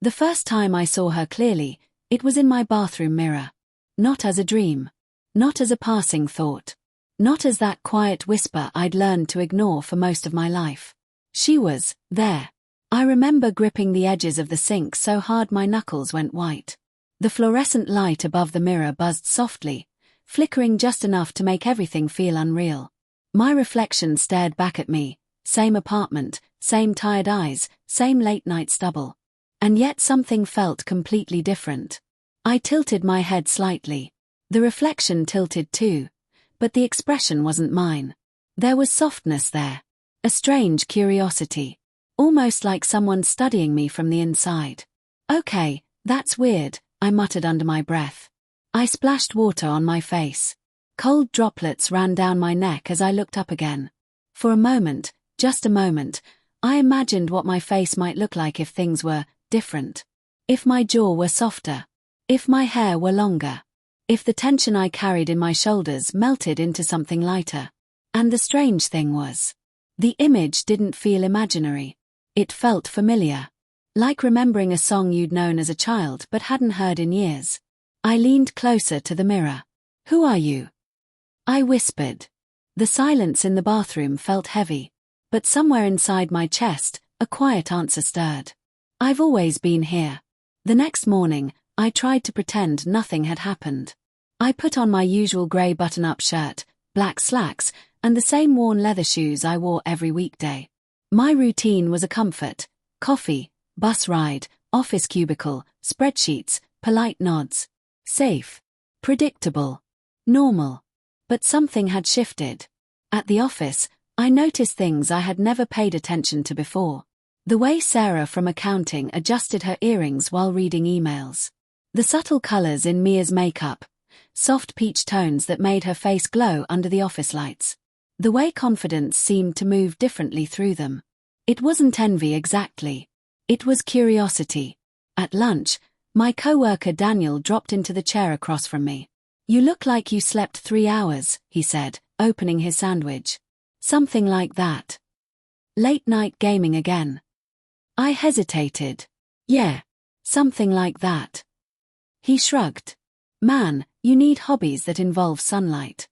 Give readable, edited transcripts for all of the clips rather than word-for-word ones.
The first time I saw her clearly, it was in my bathroom mirror. Not as a dream. Not as a passing thought. Not as that quiet whisper I'd learned to ignore for most of my life. She was there. I remember gripping the edges of the sink so hard my knuckles went white. The fluorescent light above the mirror buzzed softly, flickering just enough to make everything feel unreal. My reflection stared back at me, same apartment, same tired eyes, same late-night stubble. And yet something felt completely different. I tilted my head slightly. The reflection tilted too, but the expression wasn't mine. There was softness there. A strange curiosity. Almost like someone studying me from the inside. Okay, that's weird, I muttered under my breath. I splashed water on my face. Cold droplets ran down my neck as I looked up again. For a moment, just a moment, I imagined what my face might look like if things were different. If my jaw were softer. If my hair were longer. If the tension I carried in my shoulders melted into something lighter. And the strange thing was, the image didn't feel imaginary. It felt familiar. Like remembering a song you'd known as a child but hadn't heard in years. I leaned closer to the mirror. "Who are you?" I whispered. The silence in the bathroom felt heavy. But somewhere inside my chest, a quiet answer stirred. "I've always been here." The next morning, I tried to pretend nothing had happened. I put on my usual grey button-up shirt, black slacks, and the same worn leather shoes I wore every weekday. My routine was a comfort: coffee, bus ride, office cubicle, spreadsheets, polite nods. Safe. Predictable. Normal. But something had shifted. At the office, I noticed things I had never paid attention to before. The way Sarah from accounting adjusted her earrings while reading emails. The subtle colors in Mia's makeup. Soft peach tones that made her face glow under the office lights. The way confidence seemed to move differently through them. It wasn't envy exactly. It was curiosity. At lunch, my coworker Daniel dropped into the chair across from me. "You look like you slept 3 hours," he said, opening his sandwich. "Something like that." "Late night gaming again?" I hesitated. "Yeah, something like that." He shrugged. "Man, you need hobbies that involve sunlight."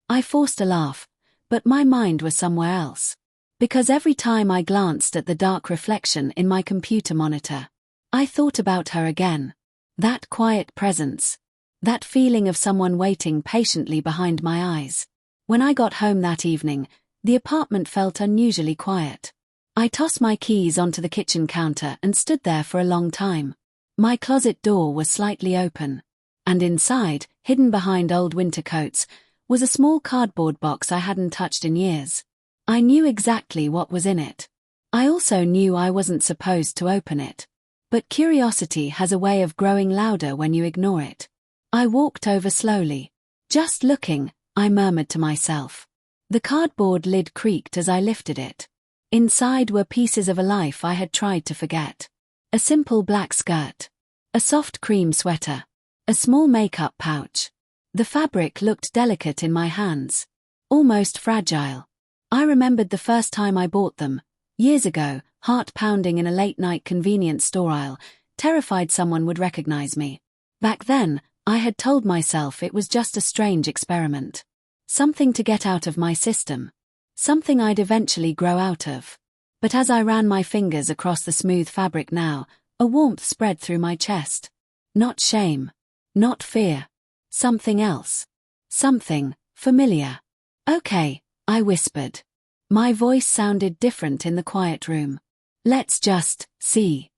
I forced a laugh, but my mind was somewhere else. Because every time I glanced at the dark reflection in my computer monitor, I thought about her again. That quiet presence. That feeling of someone waiting patiently behind my eyes. When I got home that evening, the apartment felt unusually quiet. I tossed my keys onto the kitchen counter and stood there for a long time. My closet door was slightly open. And inside, hidden behind old winter coats, was a small cardboard box I hadn't touched in years. I knew exactly what was in it. I also knew I wasn't supposed to open it. But curiosity has a way of growing louder when you ignore it. I walked over slowly. "Just looking," I murmured to myself. The cardboard lid creaked as I lifted it. Inside were pieces of a life I had tried to forget. A simple black skirt. A soft cream sweater. A small makeup pouch. The fabric looked delicate in my hands. Almost fragile. I remembered the first time I bought them, years ago, heart pounding in a late-night convenience store aisle, terrified someone would recognize me. Back then, I had told myself it was just a strange experiment. Something to get out of my system. Something I'd eventually grow out of. But as I ran my fingers across the smooth fabric now, a warmth spread through my chest. Not shame. Not fear. Something else. Something familiar. "Okay," I whispered. My voice sounded different in the quiet room. "Let's just see."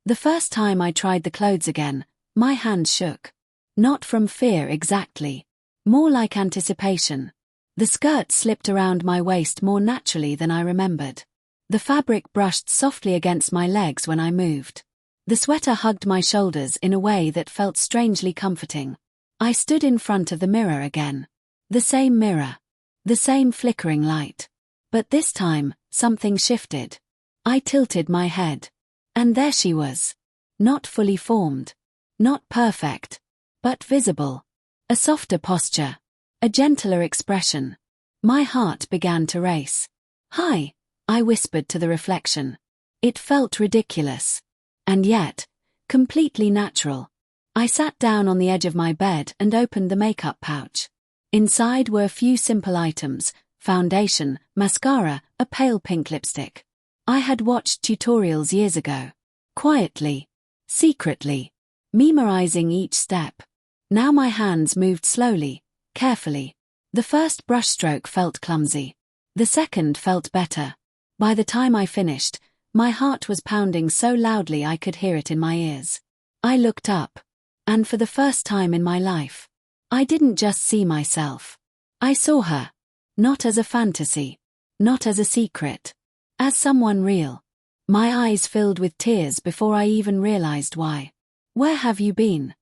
The first time I tried the clothes again, my hands shook. Not from fear exactly. More like anticipation. The skirt slipped around my waist more naturally than I remembered. The fabric brushed softly against my legs when I moved. The sweater hugged my shoulders in a way that felt strangely comforting. I stood in front of the mirror again. The same mirror. The same flickering light. But this time, something shifted. I tilted my head. And there she was. Not fully formed. Not perfect. But visible. A softer posture. A gentler expression. My heart began to race. "Hi," I whispered to the reflection. It felt ridiculous. And yet, completely natural. I sat down on the edge of my bed and opened the makeup pouch. Inside were a few simple items: foundation, mascara, a pale pink lipstick. I had watched tutorials years ago. Quietly. Secretly. Memorizing each step. Now my hands moved slowly, carefully. The first brushstroke felt clumsy. The second felt better. By the time I finished, my heart was pounding so loudly I could hear it in my ears. I looked up. And for the first time in my life, I didn't just see myself. I saw her. Not as a fantasy. Not as a secret. As someone real. My eyes filled with tears before I even realized why. "Where have you been?"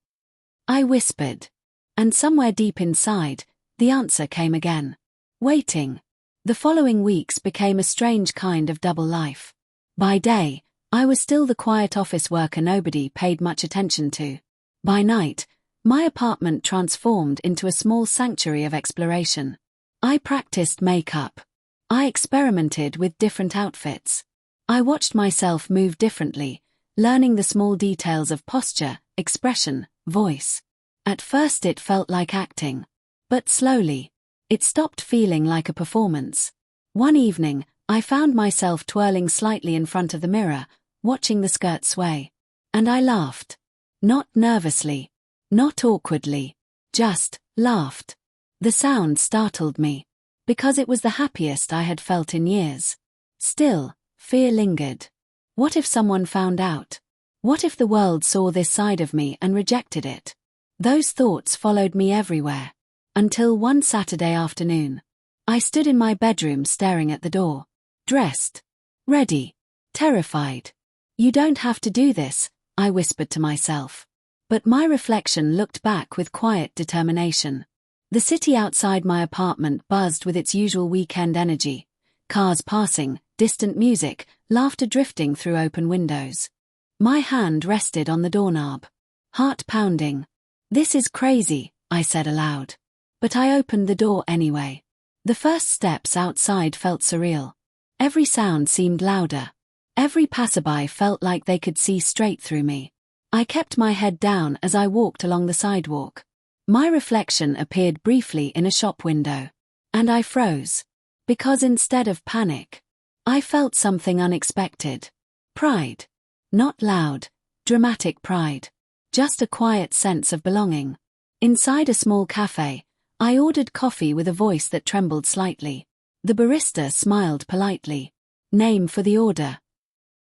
I whispered. And somewhere deep inside, the answer came again. Waiting. The following weeks became a strange kind of double life. By day, I was still the quiet office worker nobody paid much attention to. By night, my apartment transformed into a small sanctuary of exploration. I practiced makeup. I experimented with different outfits. I watched myself move differently, learning the small details of posture, expression, voice. At first it felt like acting. But slowly, it stopped feeling like a performance. One evening, I found myself twirling slightly in front of the mirror, watching the skirt sway. And I laughed. Not nervously. Not awkwardly. Just laughed. The sound startled me. Because it was the happiest I had felt in years. Still, fear lingered. What if someone found out? What if the world saw this side of me and rejected it? Those thoughts followed me everywhere. Until one Saturday afternoon. I stood in my bedroom staring at the door. Dressed. Ready. Terrified. "You don't have to do this," I whispered to myself. But my reflection looked back with quiet determination. The city outside my apartment buzzed with its usual weekend energy. Cars passing, distant music, laughter drifting through open windows. My hand rested on the doorknob. Heart pounding. "This is crazy," I said aloud. But I opened the door anyway. The first steps outside felt surreal. Every sound seemed louder. Every passerby felt like they could see straight through me. I kept my head down as I walked along the sidewalk. My reflection appeared briefly in a shop window. And I froze. Because instead of panic, I felt something unexpected. Pride. Not loud, dramatic pride. Just a quiet sense of belonging. Inside a small cafe, I ordered coffee with a voice that trembled slightly. The barista smiled politely. "Name for the order."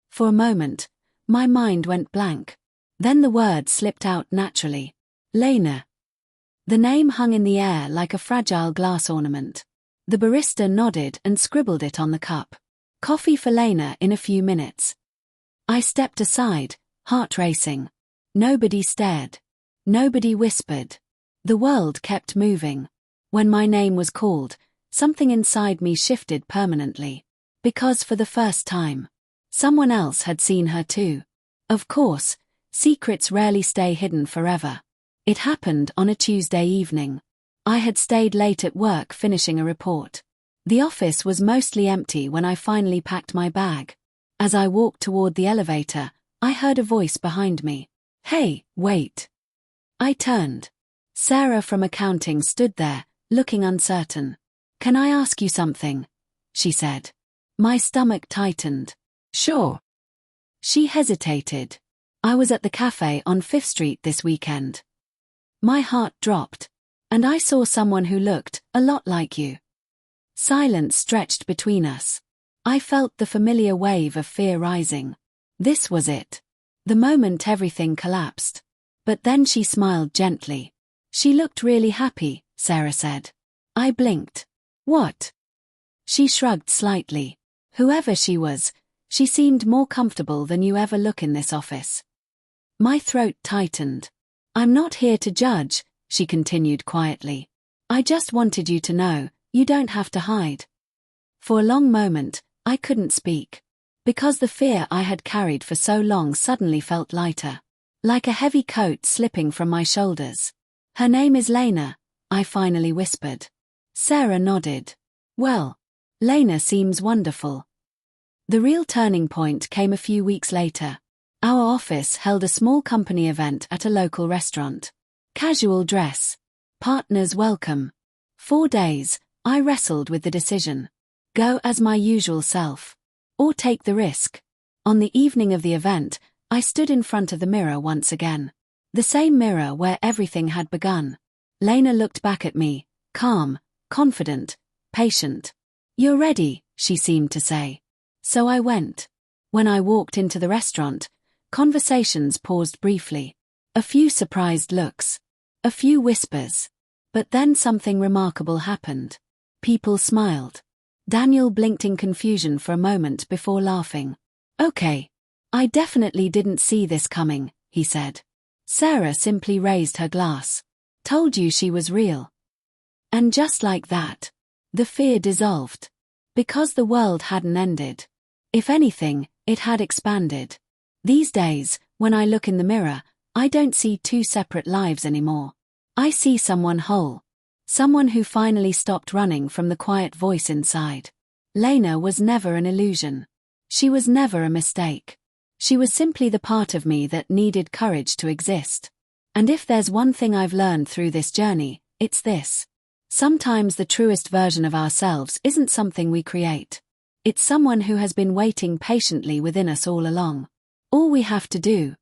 For a moment, my mind went blank. Then the word slipped out naturally. "Lena." The name hung in the air like a fragile glass ornament. The barista nodded and scribbled it on the cup. "Coffee for Lena in a few minutes." I stepped aside, heart racing. Nobody stared. Nobody whispered. The world kept moving. When my name was called, something inside me shifted permanently. Because for the first time, someone else had seen her too. Of course, secrets rarely stay hidden forever. It happened on a Tuesday evening. I had stayed late at work finishing a report. The office was mostly empty when I finally packed my bag. As I walked toward the elevator, I heard a voice behind me. "Hey, wait." I turned. Sarah from accounting stood there, looking uncertain. "Can I ask you something?" she said. My stomach tightened. "Sure." She hesitated. "I was at the cafe on 5th Street this weekend." My heart dropped. "And I saw someone who looked a lot like you." Silence stretched between us. I felt the familiar wave of fear rising. This was it. The moment everything collapsed. But then she smiled gently. "She looked really happy," Sarah said. I blinked. "What?" She shrugged slightly. "Whoever she was, she seemed more comfortable than you ever look in this office." My throat tightened. "I'm not here to judge," she continued quietly. "I just wanted you to know, you don't have to hide." For a long moment, I couldn't speak. Because the fear I had carried for so long suddenly felt lighter. Like a heavy coat slipping from my shoulders. "Her name is Lena," I finally whispered. Sarah nodded. "Well, Lena seems wonderful." The real turning point came a few weeks later. Our office held a small company event at a local restaurant. Casual dress. Partners welcome. 4 days, I wrestled with the decision. Go as my usual self. Or take the risk. On the evening of the event, I stood in front of the mirror once again. The same mirror where everything had begun. Lena looked back at me, calm, confident, patient. You're ready, she seemed to say. So I went. When I walked into the restaurant, conversations paused briefly. A few surprised looks. A few whispers. But then something remarkable happened. People smiled. Daniel blinked in confusion for a moment before laughing. Okay. I definitely didn't see this coming, he said. Sarah simply raised her glass. Told you she was real. And just like that, the fear dissolved. Because the world hadn't ended. If anything, it had expanded. These days, when I look in the mirror, I don't see two separate lives anymore. I see someone whole. Someone who finally stopped running from the quiet voice inside. Lena was never an illusion. She was never a mistake. She was simply the part of me that needed courage to exist. And if there's one thing I've learned through this journey, it's this. Sometimes the truest version of ourselves isn't something we create. It's someone who has been waiting patiently within us all along. All we have to do